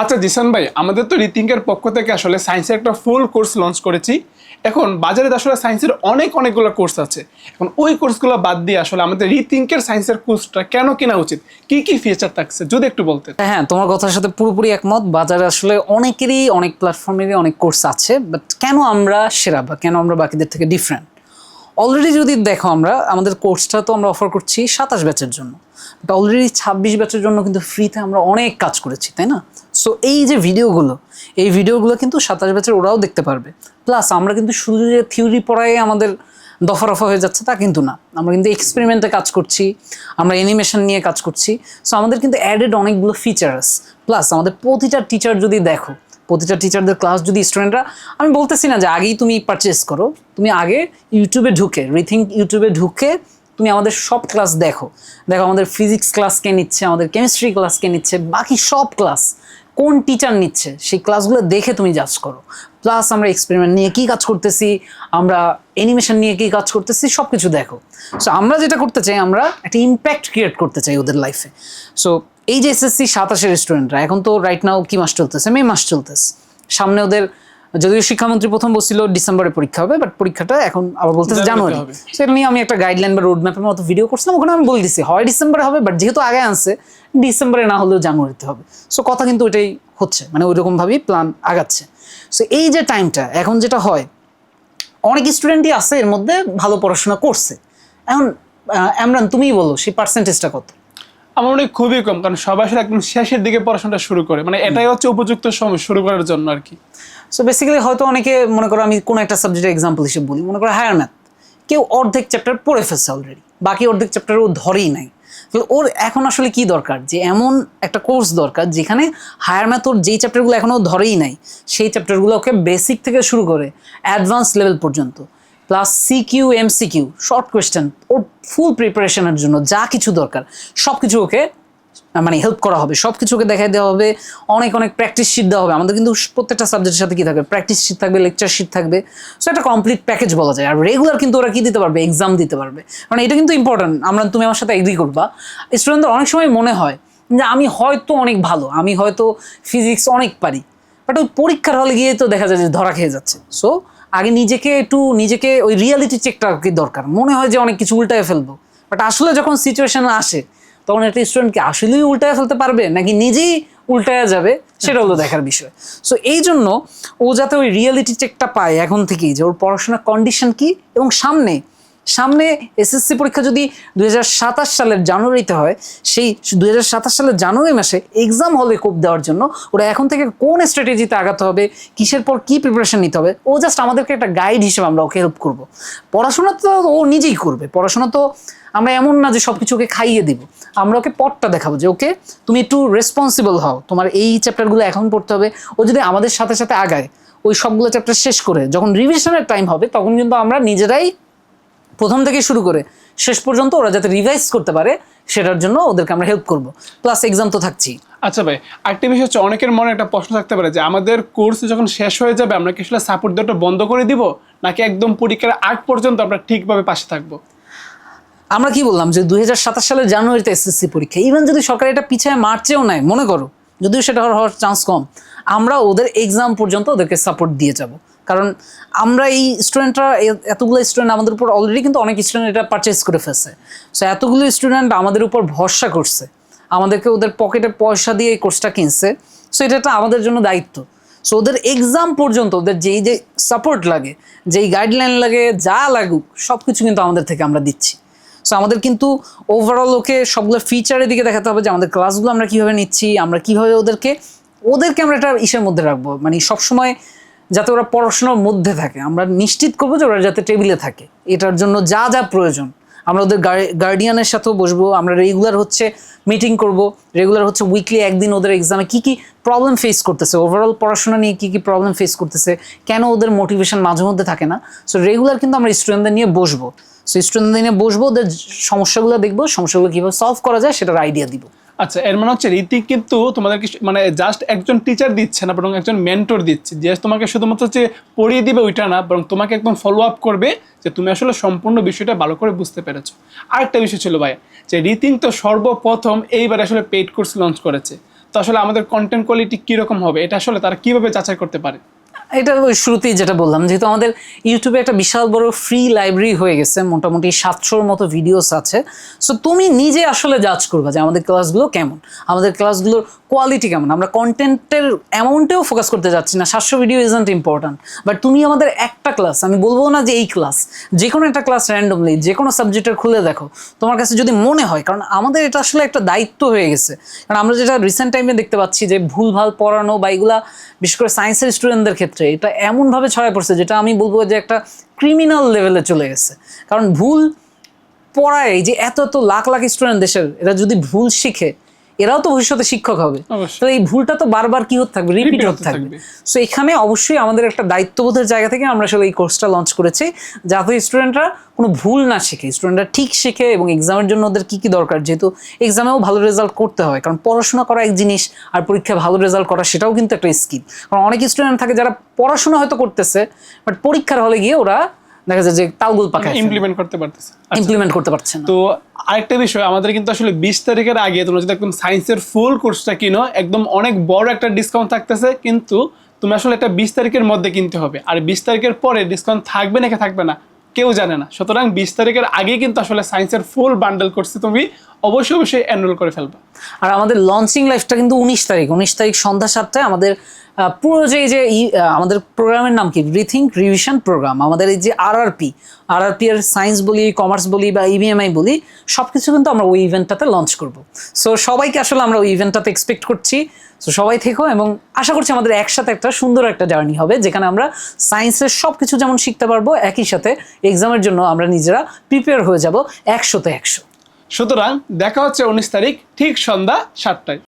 আচ্ছা জিসান ভাই, আমাদের তো রিথিঙ্কের পক্ষ থেকে আসলে সায়েন্সের একটা ফুল কোর্স লঞ্চ করেছি। এখন বাজারে আসলে সায়েন্সের অনেকগুলো কোর্স আছে। এখন ওই কোর্সগুলো বাদ দিয়ে আসলে আমাদের রিথিঙ্কের সায়েন্সের কোর্সটা কেন কেনা উচিত, কি কি ফিচার থাকছে যদি একটু বলতেন। হ্যাঁ, তোমার কথার সাথে পুরোপুরি একমত। বাজারে আসলে অনেকেরই অনেক প্ল্যাটফর্মেরই অনেক কোর্স আছে, বাট কেন আমরা সেরা বা কেন আমরা বাকিদের থেকে ডিফারেন্ট? অলরেডি যদি দেখো, আমাদের কোর্সটা তো আমরা অফার করছি 27 ব্যাচের জন্য, বাট অলরেডি 26 ব্যাচের জন্য কিন্তু ফ্রিতে আমরা অনেক কাজ করেছি, তাই না? সো এই যে ভিডিওগুলো কিন্তু 27 ব্যাচের ওরাও দেখতে পারবে। প্লাস আমরা কিন্তু শুধু যে থিওরি পড়াই আমাদের দফা রফা হয়ে যাচ্ছে তা কিন্তু না, আমরা কিন্তু এক্সপেরিমেন্টে কাজ করছি, আমরা অ্যানিমেশন নিয়ে কাজ করছি। সো আমাদের কিন্তু অ্যাডেড অনেকগুলো ফিচার্স। প্লাস আমাদের প্রতিটা টিচার যদি দেখো, প্রতিটা টিচারদের ক্লাস যদি স্টুডেন্টরা, আমি বলতেছি না যে আগেই তুমি পারচেস করো, তুমি আগে ইউটিউবে ঢুকে তুমি আমাদের সব ক্লাস দেখো আমাদের ফিজিক্স ক্লাস কে নিচ্ছে, আমাদের কেমিস্ট্রি ক্লাস কে নিচ্ছে, বাকি সব ক্লাস কোন টিচার নিচ্ছে সেই ক্লাসগুলো দেখে তুমি জাজ করো। প্লাস আমরা এক্সপেরিমেন্ট নিয়ে কী কাজ করতেছি, আমরা অ্যানিমেশন নিয়ে কী কাজ করতেছি, সব কিছু দেখো। সো আমরা যেটা করতে চাই, আমরা একটা ইম্প্যাক্ট ক্রিয়েট করতে চাই ওদের লাইফে। সো এই যে এসএসসি 27-এর স্টুডেন্টরা, এখন তো রাইট নাও কি মাস চলতেছে, মে মাস চলতেছে, সামনে ওদের, যদিও শিক্ষামন্ত্রী প্রথম বলছিল ডিসেম্বরে পরীক্ষা হবে, বাট পরীক্ষাটা এখন আবার বলতেছে জানুয়ারি। সেটা নিয়ে আমি একটা গাইডলাইন বা রোড ম্যাপের মতো ভিডিও করছিলাম, ওখানে আমি বলে দিচ্ছি হয় ডিসেম্বরে হবে, বাট যেহেতু আগে আনছে ডিসেম্বরে না হলেও জানুয়ারিতে হবে। সো কথা কিন্তু ওইটাই হচ্ছে, মানে ওই রকমভাবেই প্ল্যান আগাচ্ছে। সো এই যে টাইমটা এখন যেটা হয়, অনেক স্টুডেন্টই আছে এর মধ্যে ভালো পড়াশোনা করছে। এখন এমরান, তুমিই বলো সেই পার্সেন্টেজটা কত? আমার মনে হয় খুবই কম, কারণ সবাই আসলে একদম শেষের দিকে পড়াশোনাটা শুরু করে, মানে এটাই হচ্ছে উপযুক্ত সময় শুরু করার জন্য আর কি। সো বেসিক্যালি হয়তো অনেকে মনে করো, আমি কোনো একটা সাবজেক্টের এক্সাম্পল হিসেবে বলি, মনে করো হায়ার ম্যাথ, কেউ অর্ধেক চ্যাপ্টার পড়ে ফেলছে অলরেডি, বাকি অর্ধেক চ্যাপ্টার ও ধরেই নাই। তাহলে ওর এখন আসলে কি দরকার, যে এমন একটা কোর্স দরকার যেখানে হায়ার ম্যাথ ওর যেই চ্যাপ্টারগুলো এখনও ধরেই নাই সেই চ্যাপ্টারগুলো ওকে বেসিক থেকে শুরু করে অ্যাডভান্স লেভেল পর্যন্ত, plus CQ MCQ short question, ওর ফুল প্রিপারেশনের জন্য যা কিছু দরকার সব কিছু ওকে মানে হেল্প করা হবে, সব কিছুকে দেখাই দেওয়া হবে, অনেক প্র্যাকটিস শিট দেওয়া হবে। আমাদের কিন্তু প্রত্যেকটা সাবজেক্টের সাথে কি থাকবে, প্র্যাকটিস শিট থাকবে, লেকচার শিট থাকবে। সো একটা কমপ্লিট প্যাকেজ বলা যায়। আর রেগুলার কিন্তু ওরা কি দিতে পারবে, এক্সাম দিতে পারবে। কারণ এটা কিন্তু ইম্পর্টেন্ট, তুমি আমার সাথে এগ্রি করবা। স্টুডেন্টদের অনেক সময় মনে হয় যে আমি হয়তো অনেক ভালো, আমি হয়তো ফিজিক্স অনেক পারি, বাট ওই পরীক্ষার হলে গিয়ে তো দেখা যায় যে ধরা খেয়ে যাচ্ছে। সো আগে নিজেকে ওই রিয়ালিটি চেকটা কি দরকার, মনে হয় যে অনেক কিছু উল্টায় ফেলবো, বাট আসলে যখন সিচুয়েশন আসে তখন একটা স্টুডেন্টকে আসলেই উল্টায় ফেলতে পারবে নাকি নিজেই উল্টায়া যাবে, সেটা হলো দেখার বিষয়। সো এই জন্য ও যাতে ওই রিয়েলিটি চেকটা পায় এখন থেকেই, যে ওর পড়াশোনার কন্ডিশন কি, এবং সামনে এসএসসি পরীক্ষা যদি 2027 সালের জানুয়ারিতে হয়, সেই 2027 সালের জানুয়ারি মাসে এক্সাম হলে কোপ দেওয়ার জন্য ওরা এখন থেকে কোন স্ট্র্যাটেজিতে আগাতে হবে, কিসের পর কি প্রিপারেশন নিতে হবে, ও জাস্ট আমাদেরকে একটা গাইড হিসেবে আমরা ওকে হেল্প করবো। পড়াশোনা তো ও নিজেই করবে, পড়াশোনা তো আমরা এমন না যে সব কিছু ওকে খাইয়ে দিব, আমরা ওকে পথটা দেখাবো যে ওকে তুমি একটু রেসপন্সিবল হও, তোমার এই চ্যাপ্টারগুলো এখন পড়তে হবে। ও যদি আমাদের সাথে সাথে আগায়, ওই সবগুলো চ্যাপ্টার শেষ করে যখন রিভিশনের টাইম হবে, তখন কিন্তু আমরা নিজেরাই প্রথম থেকে শুরু করে শেষ পর্যন্ত ওরা যাতে রিভাইজ করতে পারে সেটার জন্য ওদেরকে আমরা হেল্প করবো। প্লাস এক্সাম তো থাকছেই। আচ্ছা ভাই, আরেকটা বিষয় হচ্ছে, অনেকের মনে একটা প্রশ্ন থাকতে পারে যে আমাদের কোর্স যখন শেষ হয়ে যাবে আমরা কি আসলে সাপোর্ট দেওয়াটা বন্ধ করে দিব, নাকি একদম পরীক্ষার আগ পর্যন্ত আমরা ঠিকভাবে পাশে থাকবো? আমরা কি বললাম যে 2027 সালের জানুয়ারিতে এসএসসি পরীক্ষা, ইভেন যদি সরকার এটা পিছিয়ে মার্চেও নেয় মনে করো, যদিও সেটা হওয়ার চান্স কম, আমরা ওদের এক্সাম পর্যন্ত ওদেরকে সাপোর্ট দিয়ে যাব। কারণ আমরা এই স্টুডেন্টরা, এতগুলো স্টুডেন্ট আমাদের উপর অলরেডি কিন্তু অনেক স্টুডেন্ট এটা পারচেস করে ফেলছে। সো এতগুলো স্টুডেন্ট আমাদের উপর ভরসা করছে, আমাদেরকে ওদের পকেটে পয়সা দিয়ে এই কোর্সটা কিনছে। সো এটা একটা আমাদের জন্য দায়িত্ব। সো ওদের এক্সাম পর্যন্ত ওদের যেই যে সাপোর্ট লাগে, যেই গাইডলাইন লাগে, যা লাগুক সব কিছু কিন্তু আমাদের থেকে আমরা দিচ্ছি। সো আমাদের কিন্তু ওভারঅল ওকে সবগুলো ফিচারের দিকে দেখাতে হবে যে আমাদের ক্লাসগুলো আমরা কীভাবে নিচ্ছি, আমরা কীভাবে ওদেরকে আমরা একটা ইসের মধ্যে রাখবো, মানে সবসময় যাতে ওরা পড়াশোনার মধ্যে থাকে, আমরা নিশ্চিত করবো যে ওরা যাতে টেবিলে থাকে। এটার জন্য যা যা প্রয়োজন আমরা ওদের গার্ডিয়ানের সাথেও বসবো, আমরা রেগুলার মিটিং করব, রেগুলার উইকলি একদিন ওদের এক্সামে কী কী প্রবলেম ফেস করতেছে, ওভারঅল পড়াশোনা নিয়ে কী কী প্রবলেম ফেস করতেছে, কেন ওদের মোটিভেশন মাঝে মধ্যে থাকে না। সো রেগুলার কিন্তু আমরা স্টুডেন্টদের নিয়ে বসবো, ওদের সমস্যাগুলো দেখবো, সমস্যাগুলো কীভাবে সলভ করা যায় সেটার আইডিয়া দিব। আচ্ছা, এর মানে হচ্ছে রীতি কিন্তু তোমাদেরকে মানে জাস্ট একজন টিচার দিচ্ছে না, বরং একজন মেন্টর দিচ্ছে, যে তোমাকে শুধুমাত্র হচ্ছে পড়িয়ে দিবে ওইটা না, বরং তোমাকে একদম ফলো আপ করবে যে তুমি আসলে সম্পূর্ণ বিষয়টা ভালো করে বুঝতে পেরেছো। আরেকটা বিষয় ছিল ভাই, যে রীতিং তো সর্বপ্রথম এইবার আসলে পেইড কোর্স লঞ্চ করেছে। তো আসলে আমাদের কন্টেন্ট কোয়ালিটি কীরকম হবে এটা আসলে তারা কীভাবে যাচাই করতে পারে? এটা ওই শুরুতেই যেটা বললাম, যেহেতু আমাদের ইউটিউবে একটা বিশাল বড় ফ্রি লাইব্রেরি হয়ে গেছে, মোটামুটি 700-র মতো ভিডিওস আছে। সো তুমি নিজে আসলে জাজ করবা যে আমাদের ক্লাসগুলো কেমন, আমাদের ক্লাসগুলোর কোয়ালিটি কেমন। আমরা কন্টেন্টের অ্যামাউন্টেও ফোকাস করতে যাচ্ছি না, 700 ভিডিও ইজন্ট ইম্পর্ট্যান্ট, বাট তুমি আমাদের একটা ক্লাস, আমি বলবো না যে এই ক্লাস, যে কোনো একটা ক্লাস র্যান্ডমলি যে কোনো সাবজেক্টের খুলে দেখো, তোমার কাছে যদি মনে হয়, কারণ আমাদের এটা আসলে একটা দায়িত্ব হয়ে গেছে। কারণ আমরা যেটা রিসেন্ট টাইমে দেখতে পাচ্ছি যে ভুলভাল পড়ানো বা এগুলা বিশেষ করে সায়েন্সের স্টুডেন্টদের ক্ষেত্রে এটা এমনভাবে ছড়ায় পড়ছে যেটা আমি বলবো যে একটা ক্রিমিনাল লেভেলে চলে গেছে। কারণ ভুল পড়ায় যে এত এত লাখ লাখ স্টুডেন্ট দেশের, এরা যদি ভুল শিখে এরাও তো ভবিষ্যতে শিক্ষক হবে, অবশ্যই। তো এই ভুলটা তো বারবার কি হতে থাকবে, রিপিট হতে থাকবে। সো এখানে অবশ্যই আমাদের একটা দায়িত্ববোধের জায়গা থেকে আমরা আসলে এই কোর্সটা লঞ্চ করেছি, যাতে স্টুডেন্টরা কোনো ভুল না শিখে, স্টুডেন্টরা ঠিক শিখে এবং এক্সামের জন্য ওদের কী কী দরকার, যেহেতু এক্সামেও ভালো রেজাল্ট করতে হয়, কারণ পড়াশোনা করা এক জিনিস আর পরীক্ষায় ভালো রেজাল্ট করা সেটাও কিন্তু একটা স্কিল। কারণ অনেক স্টুডেন্ট থাকে যারা পড়াশোনা হয়তো করতেছে, বাট পরীক্ষার হলে গিয়ে ওরা দেখা যায় যে তালগোল পাকায় ইমপ্লিমেন্ট করতে পারতেছে। ইমপ্লিমেন্ট করতে পারছে না। তো আরেকটা বিষয়, আমাদের কিন্তু আসলে 20 তারিখের আগে তোমরা যদি একদম সায়েন্সের ফুল কোর্সটা কিনো, একদম অনেক বড় একটা ডিসকাউন্ট থাকতেছে, কিন্তু তুমি আসলে এটা 20 তারিখের মধ্যে কিনতে হবে। আর 20 তারিখের পরে ডিসকাউন্ট থাকবে নাকি থাকবে না কেউ জানে না। সুতরাং 20 তারিখের আগে কিন্তু আসলে সায়েন্সের ফুল বান্ডেল কোর্সে তুমি অবশ্যই এনরোল করে ফেলবা। আর আমাদের লঞ্চিং লাইফটা কিন্তু 19 তারিখ সন্ধ্যা 7টায় আমাদের পুরো আমাদের প্রোগ্রামের নাম কি, রিথিঙ্ক রিভিশন প্রোগ্রাম। আমাদের এই যে আরআরপি এর সায়েন্স বলি, কমার্স বলি বা ইভিএমআই বলি, সব কিছু কিন্তু আমরা ওই ইভেন্টটাতে লঞ্চ করব। সো সবাইকে আসলে আমরা ওই ইভেন্টটাতে এক্সপেক্ট করছি। সো সবাই থেকো, এবং আশা করছি আমাদের একসাথে একটা সুন্দর একটা জার্নি হবে, যেখানে আমরা সায়েন্সের সব কিছু যেমন শিখতে পারবো, একই সাথে এক্সামের জন্য আমরা নিজেরা প্রিপেয়ার হয়ে যাব 100-তে 100। সুতরাং দেখা হচ্ছে 19 তারিখ ঠিক সন্ধ্যা 7টায়।